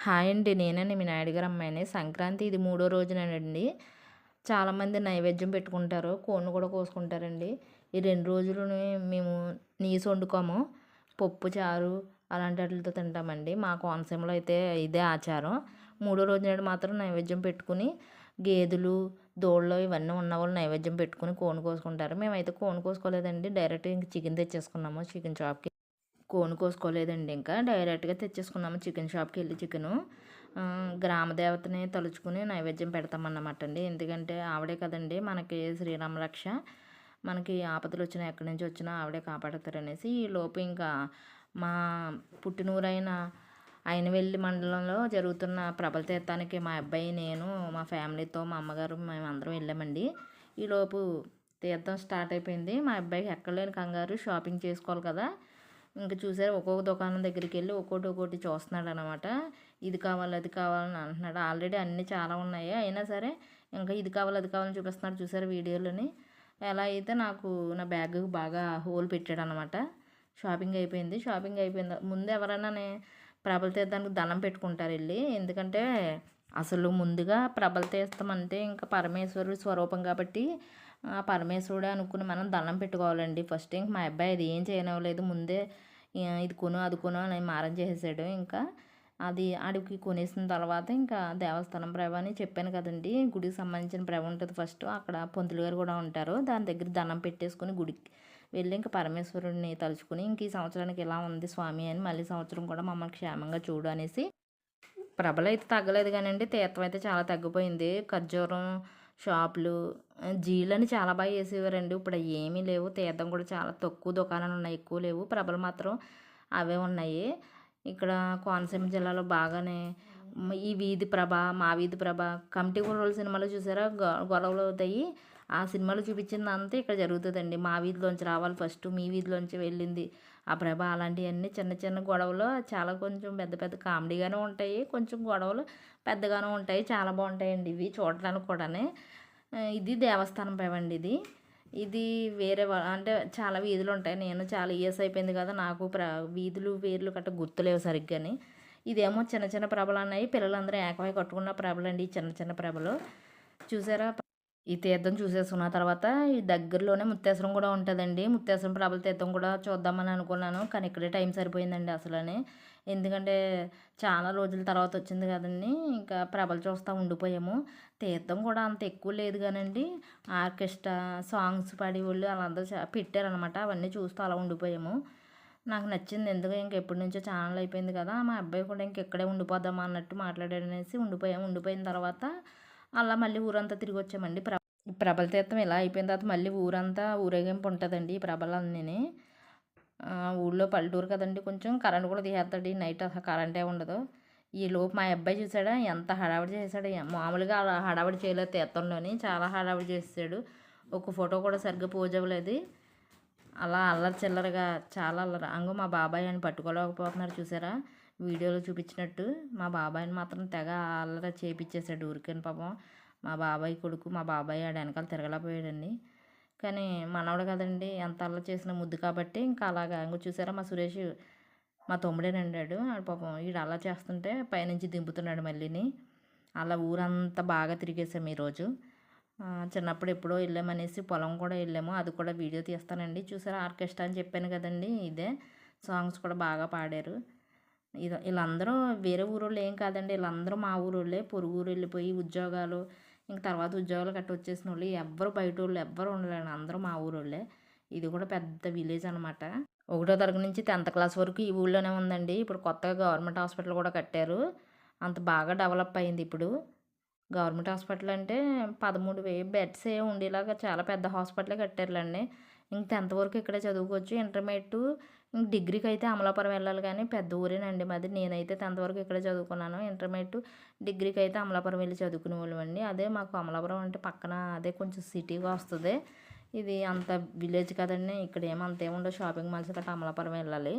Hi అండి. నేనండి మీ నాయుడు గారి అమ్మాయిని. సంక్రాంతి ఇది మూడో రోజునేనండి. చాలామంది నైవేద్యం పెట్టుకుంటారు. కోడిని కూడా కోసుకుంటారండి. ఈ 2 రోజులుని మేము నీసు వండుకోము. పప్పు, చారు అలాంటి ఆటిలతో తింటామండి. మా కోనసీమలో అయితే ఇదే ఆచారం. మూడో రోజు నాడు మాత్రం నైవేద్యం పెట్టుకుని గేదెలు, దూడలు ఇవన్నీ ఉన్నవాళ్ళు నైవేద్యం పెట్టుకుని కోడిని కోసుకుంటారు. మేమైతే కోడిని కోసుకోలేదండి. డైరెక్ట్‌గా ఇంక చికెన్ తెచ్చేసుకున్నాము చికెన్ షాప్‌కి. కోడిని కోసుకోలేదండి ఇంకా. డైరెక్ట్‌గా తెచ్చేసుకున్నాము చికెన్ షాప్‌కెళ్ళి చికెను. గ్రామ దేవతని తలుచుకుని నైవేద్యం పెడతామన్నమాట అండి. ఎందుకంటే ఆవిడే కదండీ మనకి శ్రీరామ రక్ష. మనకి ఆపదలొచ్చినా ఎక్కడి నుంచి వచ్చినా ఆవిడే కాపాడతారనేసి ఈలోపు ఇంకా మా పుట్టినూరైన అయినవెల్లి మండలంలో జరుగుతున్న ప్రబల తీర్థానికి మా అబ్బాయి, నేను, మా ఫ్యామిలీతో మా అమ్మగారు మేమందరం వెళ్ళామండి. ఈలోపు తీర్థం స్టార్ట్ అయిపోయింది. మా అబ్బాయికి ఎక్కడలేని కంగారు షాపింగ్ చేసుకోవాలి కదా! ఇంక చూసారా ఒక్కొక్క దుకాణం దగ్గరికెళ్ళి ఒక్కోటి చూస్తున్నాడనమాట. ఇది కావాలి, అది కావాలని అంటున్నాడు. ఆల్రెడీ అన్నీ చాలా ఉన్నాయి. అయినా సరే ఇంకా ఇది కావాలి, అది కావాలని చూపిస్తున్నాడు చూసారా వీడియోలోని. ఎలా అయితే నాకు నా బ్యాగ్‌కి బాగా హోల్ పెట్టాడనమాట. షాపింగ్ అయిపోయింది. షాపింగ్ అయిపోయింది ముందు ఎవరైనాని ప్రభల తీర్థానికి దండం పెట్టుకుంటారెళ్ళి. ఎందుకంటే అసలు ముందుగా ప్రభల తీర్థం అంటే ఇంకా పరమేశ్వరుడు స్వరూపం కాబట్టి పరమేశ్వరుడే అనుకుని మనం దండం పెట్టుకోవాలండి ఫస్ట్. ఇంక మా అబ్బాయి అది ఏం చేయనివ్వలేదు. ముందే ఇది కొను, అది కొను అని మారం చేసేసాడు. ఇంకా అది ఆడికి కొనేసిన తర్వాత ఇంకా దేవస్థానం ప్రభ అని చెప్పాను కదండీ! గుడికి సంబంధించిన ప్రభ ఉంటది ఫస్ట్. అక్కడ పంతులు గారు కూడా ఉంటారు. దాని దగ్గర దండం పెట్టేసుకొని గుడికి వెళ్ళి ఇంక పరమేశ్వరుడిని తలుచుకుని ఇంక ఈ సంవత్సరానికి ఇలా ఉంది స్వామి అని మళ్ళీ సంవత్సరం కూడా మమ్మల్ని క్షేమంగా చూడు అనేసి ప్రభలైతే తగ్గలేదు గానండి. తీర్థం అయితే చాలా తగ్గిపోయింది. ఖర్జూరం షాపులు, జీలని చాలా బాగా చేసేవారండి. ఇప్పుడు అయ్యేమీ లేవు. తీర్థం కూడా చాలా తక్కువ దుకాణాలున్నాయి. ఎక్కువ లేవు. ప్రభలు మాత్రం అవే ఉన్నాయి. ఇక్కడ కోనసీమ జిల్లాలో బాగానే ఈ వీధి ప్రభ, మా వీధి ప్రభ, కమిటీ కుర్రోళ్ళ సినిమాలో చూసారా గొడవలవుతాయి. ఆ సినిమాలో చూపించిందంతా ఇక్కడ జరుగుతదండి. మా వీధిలోంచి రావాలి ఫస్టు, మీ వీధిలోంచి వెళ్ళింది ఆ ప్రభ. అలాంటియన్నీ చిన్న చిన్న గొడవలు చాలా కొంచెం పెద్ద పెద్ద కామెడీగానే ఉంటాయి. కొంచెం గొడవలు పెద్దగానే ఉంటాయి. చాలా బాగుంటాయండి ఇవి చూడడానికి కూడానే. ఇది దేవస్థానం ప్రభ అండి ఇది. ఇది వేరే అంటే చాలా వీధులు ఉంటాయి. నేను చాలా ఇయర్స్ అయిపోయింది కదా! నాకు వీధులు పేర్లు గట్రా గుర్తులేవు సరిగ్గాని. ఇదేమో చిన్న చిన్న ప్రభలన్నాయి. పిల్లలందరూ ఏకమై కట్టుకున్న ప్రభలండి ఈ చిన్న చిన్న ప్రభలు. చూసారా? ఈ తీర్థం చూసేసుకున్న తర్వాత ఈ దగ్గరలోనే ముత్తేశ్వరం కూడా ఉంటదండి. ముత్తేశ్వరం ప్రభల తీర్థం కూడా చూద్దామని అనుకున్నాను. కానీ ఇక్కడే టైం సరిపోయిందండి అసలని. ఎందుకంటే చాలా రోజుల తర్వాత వచ్చింది కదండీ! ఇంకా ప్రభలు చూస్తా ఉండిపోయాము. తీర్థం కూడా అంత ఎక్కువ లేదు గానండి. ఆర్కెస్ట్రా, సాంగ్స్ పాడేవోళ్ళు ఆళ్ళందరూ పెట్టారనమాట. అవన్నీ చూస్తూ అలా ఉండిపోయాము. నాకు నచ్చింది. ఎందుకో ఎప్పటి నుంచో ఛానల్ అయిపోయింది కదా! మా అబ్బాయి కూడా ఇక్కడే ఉండిపోదామా అన్నట్టు మాట్లాడాడనేసి ఉండిపోయాము. ఉండిపోయిన తర్వాత అలా మళ్ళీ ఊరంతా తిరిగొచ్చామండి. ఈ ప్రభల తీర్థం ఇలా అయిపోయిన తర్వాత మళ్ళీ ఊరంతా ఊరేగింపు ఉంటదండి ఈ ప్రభలన్నీని. ఊళ్ళో పల్లెటూరు కదండీ కొంచెం కరెంట్ కూడా తీసేస్తాడు. ఈ నైట్ అసలు కరెంటే ఉండదు. ఈలోపు మా అబ్బాయి చూసాడా ఎంత హడావిడి చేశాడో. మామూలుగా అలా హడావిడి చేయలేదు తీర్థంలోని. చాలా హడావిడి చేసేసాడు. ఒక ఫోటో కూడా సరిగ్గా పోజ్ అవ్వలేదు. అలా అల్లరి చిల్లరగా చాలా అల్లరి. మా బాబాయ్ అని పట్టుకోలేకపోతున్నారు చూసారా? వీడియోలో చూపించినట్టు. మా బాబాయిని మాత్రం తెగ అల్లరి చేపిచ్చేసాడు ఊరికేను పాపం. మా బాబాయ్ కొడుకు, మా బాబాయ్ ఆడ వెనకాల తిరగలేకపోయాడండి. కానీ మనవడు కదండీ! ఎంత అల్లరి చేసినా ముద్దు కాబట్టి ఇంకా అలాగా. చూసారా మా సురేష్ మా తమ్ముడేనండి ఆడు. ఆడు పాపం ఈడు అల్లరి చేస్తుంటే పైనుంచి దింపుతున్నాడు మళ్ళీని. అలా ఊరంతా బాగా తిరిగేసాము ఈరోజు. చిన్నప్పుడు ఎప్పుడో వెళ్ళామనేసి పొలం కూడా వెళ్ళాము. అది కూడా వీడియో తీస్తానండి. చూసారా ఆర్కెస్ట్రా అని చెప్పాను కదండీ! ఇదే. సాంగ్స్ కూడా బాగా పాడారు. వీళ్ళందరూ వేరే ఊరోళ్ళు ఏం కాదండి. వీళ్ళందరూ మా ఊరోళ్ళే. పొరుగురు వెళ్ళిపోయి ఉద్యోగాలు, ఇంక తర్వాత ఉద్యోగాలు గట్రా వచ్చేసినోళ్ళు. ఎవ్వరు బయటోళ్ళు ఎవ్వరు ఉండలేరండి. అందరూ మా ఊరోళ్ళే. ఇది కూడా పెద్ద విలేజ్ అనమాట. ఒకటో తరగతి నుంచి 10th క్లాస్ వరకు ఈ ఊళ్ళోనే ఉందండి. ఇప్పుడు కొత్తగా గవర్నమెంట్ హాస్పిటల్ కూడా కట్టారు. అంత బాగా డెవలప్ అయింది ఇప్పుడు. గవర్నమెంట్ హాస్పిటల్ అంటే 13,000 బెడ్సే ఉండేలాగా చాలా పెద్ద హాస్పిటలే కట్టారులెండి. ఇంక 10th వరకు ఇక్కడే చదువుకోవచ్చు. ఇంటర్మీడియేట్ ఇంక డిగ్రీకి అయితే అమలాపురం వెళ్ళాలి కానీ పెద్ద ఊరేనండి మాది. నేనైతే 10th వరకు ఇక్కడే చదువుకున్నాను. ఇంటర్మీడియేట్, డిగ్రీకి అయితే అమలాపురం వెళ్ళి చదువుకునేవాళ్ళమండి. అదే మాకు అమలాపురం అంటే పక్కన అదే కొంచెం సిటీగా వస్తది. ఇది అంత విలేజ్ కదండీ! ఇక్కడ అంత ఏముండదు. షాపింగ్ మాల్స్ గట్రా అమలాపురం వెళ్ళాలి.